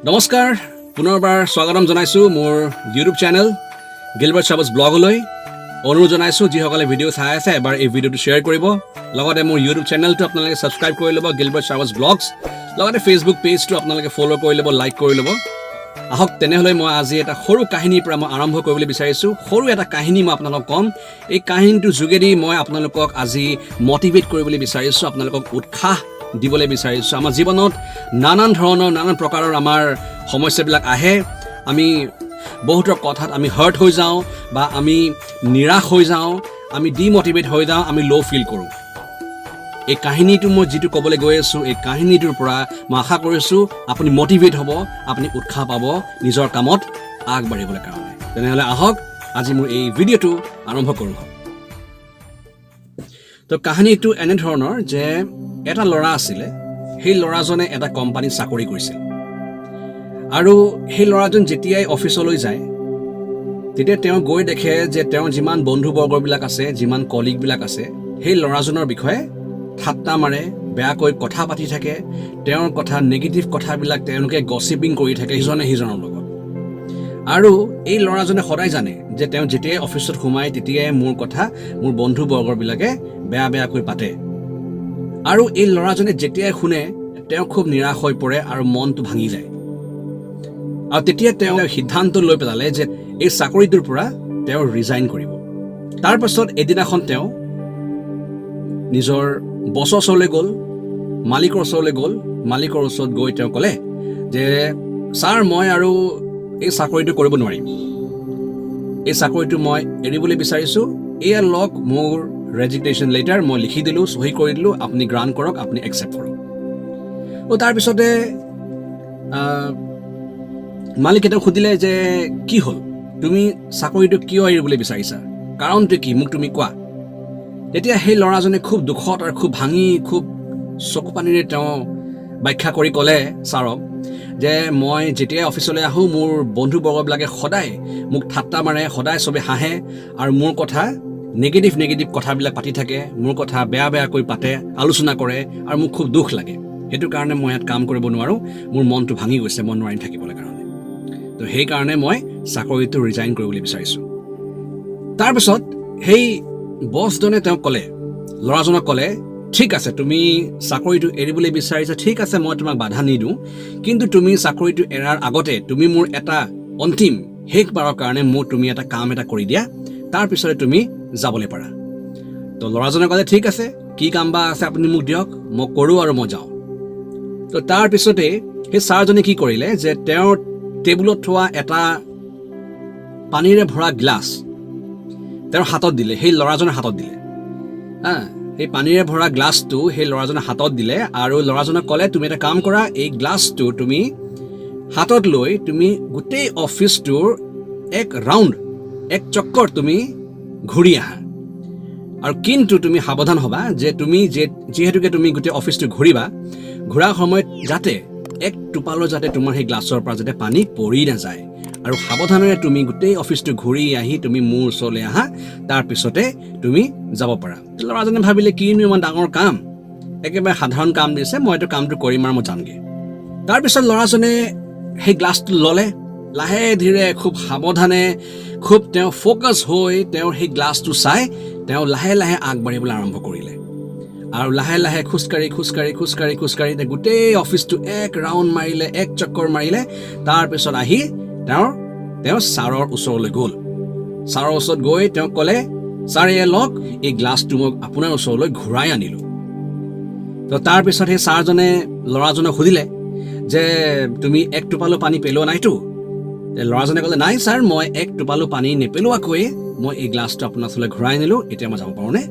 নমস্কাৰ পুনৰবাৰ স্বাগতম জনাইছো মোৰ ইউটিউব চেনেল গিলবাৰ্ট চাবছ ব্লগলৈ অনুৰোধ জনাইছো যিসকলে ভিডিঅ' চাই আছে এবাৰ এই ভিডিঅ'টো শ্বেয়াৰ কৰিব লগতে মোৰ ইউটিউব চেনেলটো আপোনালোকে সাবস্ক্ৰাইব কৰি ল'ব গিলবাৰ্ট চাবছ ব্লগছ লগতে ফেচবুক পেজটো আপোনালোকে ফলো কৰি ল'ব লাইক কৰি ল'ব আহক তেনেহলে মই আজি এটা সৰু কাহিনীৰ পৰা মই আৰম্ভ কৰিবলৈ বিচাৰিছো সৰু এটা কাহিনী মই আপোনালোকক কম এই কাহিনীটোৰ যোগেদি মই আপোনালোকক আজি মোটিভেট কৰিবলৈ বিচাৰিছো আপোনালোকক উৎসাহ দিবলৈ বিচাৰিছো আমাৰ জীৱনত নানান প্ৰকাৰৰ আমাৰ সমস্যাবিলাক আহে আমি বহুতৰ কথাত আমি হাৰ্ট হৈ যাওঁ বা আমি নিৰাশ হৈ যাওঁ আমি ডিমোটিভেট হৈ যাওঁ আমি লো ফিল কৰোঁ এই কাহিনীটো মই যিটো ক'বলৈ গৈ আছো এই কাহিনীটোৰ পৰা মই আশা কৰিছো আপুনি মোটিভেট হ'ব আপুনি উৎসাহ পাব নিজৰ কামত আগবাঢ়িবলৈ কাৰণে তেনেহলে আহক আজি মোৰ এই ভিডিঅ'টো আৰম্ভ কৰোঁ তো কাহিনীটো এনে ধৰণৰ যে এটা ল'ৰা আছিলে সেই ল'ৰাজনে এটা কোম্পানীত চাকৰি কৰিছিল আৰু সেই ল'ৰাজন যেতিয়াই অফিচলৈ যায় তেতিয়া তেওঁ গৈ দেখে যে তেওঁ যিমান বন্ধুবৰ্গবিলাক আছে যিমান কলিগবিলাক আছে সেই ল'ৰাজনৰ বিষয়ে ঠাট্টা মাৰে বেয়াকৈ কথা পাতি থাকে তেওঁৰ কথা নেগেটিভ কথাবিলাক তেওঁলোকে গছিপিং কৰি থাকে ইজনে সিজনৰ লগত আৰু এই ল'ৰাজনে সদায় জানে যে তেওঁ যেতিয়াই অফিচত সোমায় তেতিয়াই মোৰ কথা মোৰ বন্ধুবৰ্গবিলাকে বেয়াকৈ পাতে আৰু এই ল'ৰাজনে যেতিয়াই শুনে তেওঁ খুব নিৰাশ হৈ পৰে আৰু মনটো ভাঙি যায় আৰু তেতিয়া তেওঁ সিদ্ধান্ত লৈ পেলালে যে এই চাকৰিটোৰ পৰা তেওঁ ৰিজাইন কৰিব তাৰ পাছত এদিনাখন তেওঁ নিজৰ বছৰ ওচৰলৈ গ'ল মালিকৰ ওচৰত গৈ তেওঁ ক'লে যে ছাৰ মই আৰু এই চাকৰিটো কৰিব নোৱাৰিম এই চাকৰিটো মই এৰিবলৈ বিচাৰিছোঁ এয়া লওক মোৰ ৰেজিগনেশ্যন লেটাৰ মই লিখি দিলোঁ চহী কৰি দিলোঁ আপুনি গ্ৰাণ্ট কৰক আপুনি একচেপ্ট কৰক আৰু তাৰপিছতে মালিকে তেওঁক সুধিলে যে কি হ'ল তুমি চাকৰিটো কিয় এৰিবলৈ বিচাৰিছা কাৰণটো কি মোক তুমি কোৱা তেতিয়া সেই ল'ৰাজনে খুব দুখত আৰু খুব ভাঙি খুব চকু পানীৰে তেওঁ ব্যাখ্যা কৰি ক'লে ছাৰক যে মই যেতিয়াই অফিচলৈ আহোঁ মোৰ বন্ধুবৰ্গবিলাকে সদায় মোক ঠাট্টা মাৰে সদায় চবে হাঁহে আৰু মোৰ কথা নেগেটিভ কথাবিলাক পাতি থাকে মোৰ কথা বেয়াকৈ পাতে আলোচনা কৰে আৰু মোক খুব দুখ লাগে সেইটো কাৰণে মই ইয়াত কাম কৰিব নোৱাৰোঁ মোৰ মনটো ভাঙি গৈছে মন নোৱাৰি থাকিবলৈ কাৰণে তো সেইকাৰণে মই চাকৰিটো ৰিজাইন কৰিবলৈ বিচাৰিছোঁ তাৰপিছত সেই বছজনে তেওঁক ক'লে ল'ৰাজনক ক'লে ঠিক আছে তুমি চাকৰিটো এৰিবলৈ বিচাৰিছা ঠিক আছে মই তোমাক বাধা নিদিওঁ কিন্তু তুমি চাকৰিটো এৰাৰ আগতে তুমি মোৰ এটা অন্তিম শেষবাৰৰ কাৰণে মোৰ তুমি এটা কাম এটা কৰি দিয়া তাৰপিছতে তুমি যাবলৈ পাৰা তো ল'ৰাজনে ক'লে ঠিক আছে কি কাম বা আছে আপুনি মোক দিয়ক মই কৰোঁ আৰু মই যাওঁ তো তাৰপিছতে সেই ছাৰজনে কি কৰিলে যে তেওঁৰ টেবুলত থোৱা এটা পানীৰে ভৰা গ্লাছ তেওঁৰ হাতত দিলে সেই ল'ৰাজনৰ হাতত দিলে সেই পানীৰে ভৰা গ্লাছটো সেই ল'ৰাজনৰ হাতত দিলে আৰু ল'ৰাজনক ক'লে তুমি এটা কাম কৰা এই গ্লাছটো তুমি হাতত লৈ তুমি গোটেই অফিচটোৰ এক চক্কৰ তুমি ঘূৰি আহা আৰু কিন্তু তুমি সাৱধান হ'বা যে তুমি যিহেতুকে তুমি গোটেই অফিচটো ঘূৰাৰ সময়ত যাতে এক টোপালো যাতে তোমাৰ সেই গ্লাছৰ পৰা যাতে পানী পৰি নাযায় আৰু সাৱধানেৰে তুমি গোটেই অফিচটো ঘূৰি আহি তুমি মোৰ ওচৰলৈ আহা তাৰপিছতে তুমি যাব পাৰা ল'ৰাজনে ভাবিলে কিনো ইমান ডাঙৰ কাম একেবাৰে সাধাৰণ কাম দিছে মই এইটো কামটো কৰিম আৰু মই যামগৈ তাৰপিছত ল'ৰাজনে সেই গ্লাছটো ল'লে লাহে ধীৰে খুব সাৱধানে খুব তেওঁ ফ'কাছ হৈ তেওঁৰ সেই গ্লাছটো চাই তেওঁ লাহে আগবাঢ়িবলৈ আৰম্ভ কৰিলে আৰু লাহে খোজকাঢ়ি গোটেই অফিচটো এক ৰাউণ্ড মাৰিলে এক চক্কৰ মাৰিলে তাৰপিছত আহি তেওঁ ছাৰৰ ওচৰলৈ গ'ল ছাৰৰ ওচৰত গৈ তেওঁক ক'লে ছাৰ এয়া লওক এই গ্লাছটো মই আপোনাৰ ওচৰলৈ ঘূৰাই আনিলোঁ তো তাৰপিছত সেই ছাৰজনে ল'ৰাজনক সুধিলে যে তুমি এক টোপালো পানী পেলোৱা নাইতো ল'ৰাজনে ক'লে নাই ছাৰ মই এক টোপালো পানী নেপেলোৱাকৈ মই এই গ্লাছটো আপোনাৰ ওচৰলৈ ঘূৰাই আনিলোঁ এতিয়া মই যাব পাৰোঁনে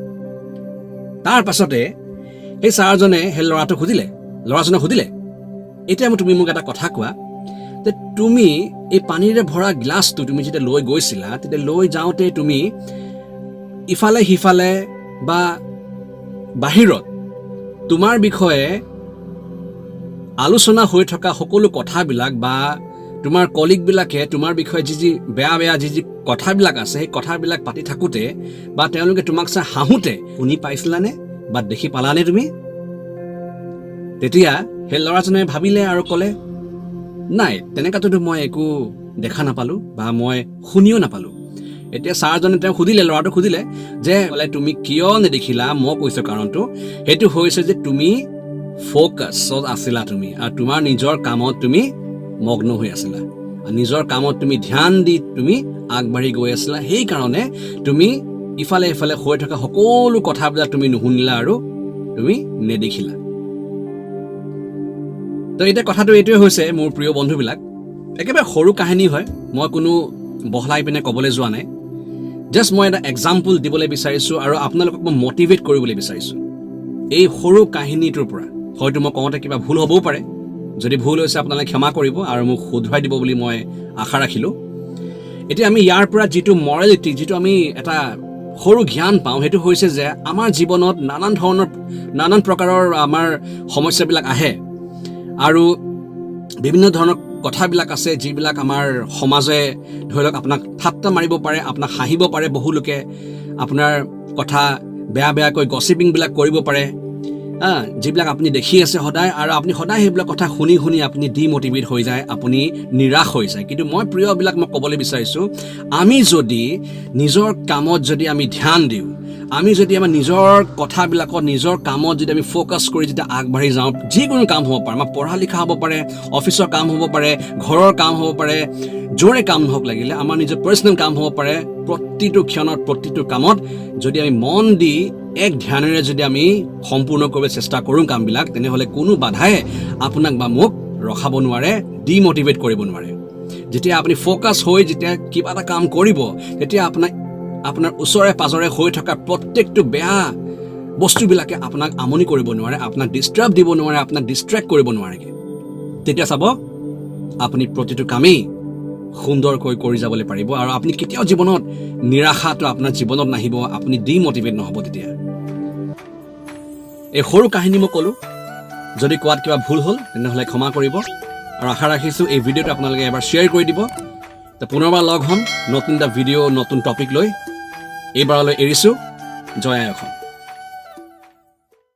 তাৰ পাছতে সেই ছাৰজনে সেই ল'ৰাজনক সুধিলে এতিয়া তুমি মোক এটা কথা কোৱা যে তুমি এই পানীৰে ভৰা গ্লাছটো তুমি যেতিয়া লৈ গৈছিলা তেতিয়া লৈ যাওঁতে তুমি ইফালে সিফালে বা বাহিৰত তোমাৰ বিষয়ে আলোচনা হৈ থকা সকলো কথাবিলাক বা তোমাৰ কলিগবিলাকে তোমাৰ বিষয়ে যি বেয়া যি কথাবিলাক আছে সেই কথাবিলাক পাতি থাকোঁতে বা তেওঁলোকে তোমাক চাই হাঁহোতে শুনি পাইছিলানে বা দেখি পালানে তুমি তেতিয়া সেই ল'ৰাজনে ভাবিলে আৰু ক'লে নাই তেনেকুৱাতো মই একো দেখা নাপালোঁ বা মই শুনিও নাপালোঁ। এতিয়া ছাৰজনে তেওঁ সুধিলে, ল'ৰাটো সুধিলে যে বোলে তুমি কিয় নেদেখিলা? মই কৈছোঁ কাৰণটো সেইটো হৈছে যে তুমি ফ'কাছত আছিলা তুমি, আৰু তোমাৰ নিজৰ কামত তুমি মগ্ন হৈ আছিলা, নিজৰ কামত তুমি ধ্যান দি তুমি আগবাঢ়ি গৈ আছিলা। সেইকাৰণে তুমি ইফালে ইফালে হৈ থকা সকলো কথাবিলাক তুমি নুশুনিলা আৰু তুমি নেদেখিলা। তো এতিয়া কথাটো এইটোৱে হৈছে মোৰ প্ৰিয় বন্ধুবিলাক, একেবাৰে সৰু কাহিনী হয়, মই কোনো বহলাই পিনে ক'বলৈ যোৱা নাই, জাষ্ট মই এটা এক্সাম্পল দিবলৈ বিচাৰিছোঁ আৰু আপোনালোকক মই মটিভেট কৰিবলৈ বিচাৰিছোঁ এই সৰু কাহিনীটোৰ পৰা। হয়তো মই কওঁতে কিবা ভুল হ'বও পাৰে, যদি ভুল হৈছে আপোনালোকে ক্ষমা কৰিব আৰু মোক শুধৰাই দিব বুলি মই আশা ৰাখিলোঁ। এতিয়া আমি ইয়াৰ পৰা যিটো মৰেলিটি, যিটো আমি এটা সৰু জ্ঞান পাওঁ, সেইটো হৈছে যে আমাৰ জীৱনত নানান প্ৰকাৰৰ আমাৰ সমস্যাবিলাক আহে আৰু বিভিন্ন ধৰণৰ কথাবিলাক আছে যিবিলাক আমাৰ সমাজে ধৰি লওক আপোনাক ঠাট্টা মাৰিব পাৰে, আপোনাক হাঁহিব পাৰে, বহু লোকে আপোনাৰ কথা বেয়াকৈ গছিপিংবিলাক কৰিব পাৰে, যিবিলাক আপুনি দেখি আছে সদায়, আৰু আপুনি সদায় সেইবিলাক কথা শুনি শুনি আপুনি ডিম'টিভেট হৈ যায়, আপুনি নিৰাশ হৈ যায়। কিন্তু মই প্ৰিয়বিলাক মই ক'বলৈ বিচাৰিছোঁ, আমি যদি নিজৰ কামত যদি আমি ধ্যান দিওঁ, আমি যদি আমাৰ নিজৰ কথাবিলাকত নিজৰ কামত যদি আমি ফ'কাছ কৰি যেতিয়া আগবাঢ়ি যাওঁ, যিকোনো কাম হ'ব পাৰে, আমাৰ পঢ়া লিখা হ'ব পাৰে, অফিচৰ কাম হ'ব পাৰে, ঘৰৰ কাম হ'ব পাৰে, য'ৰে কাম নহওক লাগিলে, আমাৰ নিজৰ পাৰ্চনেল কাম হ'ব পাৰে, প্ৰতিটো ক্ষণত প্ৰতিটো কামত যদি আমি মন দি এক ধ্যানেৰে যদি আমি সম্পূৰ্ণ কৰিব চেষ্টা কৰোঁ কামবিলাক, তেনেহ'লে কোনো বাধাই আপোনাক বা মোক ৰখাব নোৱাৰে, ডিম'টিভেট কৰিব নোৱাৰে। যেতিয়া আপুনি ফ'কাছ হৈ যেতিয়া কিবা এটা কাম কৰিব, তেতিয়া আপোনাৰ ওচৰে পাজৰে হৈ থকা প্ৰত্যেকটো বেয়া বস্তুবিলাকে আপোনাক আমনি কৰিব নোৱাৰে, আপোনাক ডিষ্টাৰ্ব দিব নোৱাৰে, আপোনাক ডিষ্ট্ৰেক্ট কৰিব নোৱাৰেগৈ। তেতিয়া চাব আপুনি প্ৰতিটো কামেই সুন্দৰকৈ কৰি যাবলৈ পাৰিব আৰু আপুনি কেতিয়াও জীৱনত নিৰাশাটো আপোনাৰ জীৱনত নাহিব, আপুনি ডিম'টিভেট নহ'ব। তেতিয়া এই সৰু কাহিনী মই ক'লোঁ, যদি কোৱাত কিবা ভুল হ'ল তেনেহ'লে ক্ষমা কৰিব আৰু আশা ৰাখিছোঁ এই ভিডিঅ'টো আপোনালোকে এবাৰ শ্বেয়াৰ কৰি দিব। তো পুনৰবাৰ লগ হ'ম নতুন এটা ভিডিঅ', নতুন টপিক লৈ। এইবাৰলৈ এৰিছোঁ। জয় আই অসম।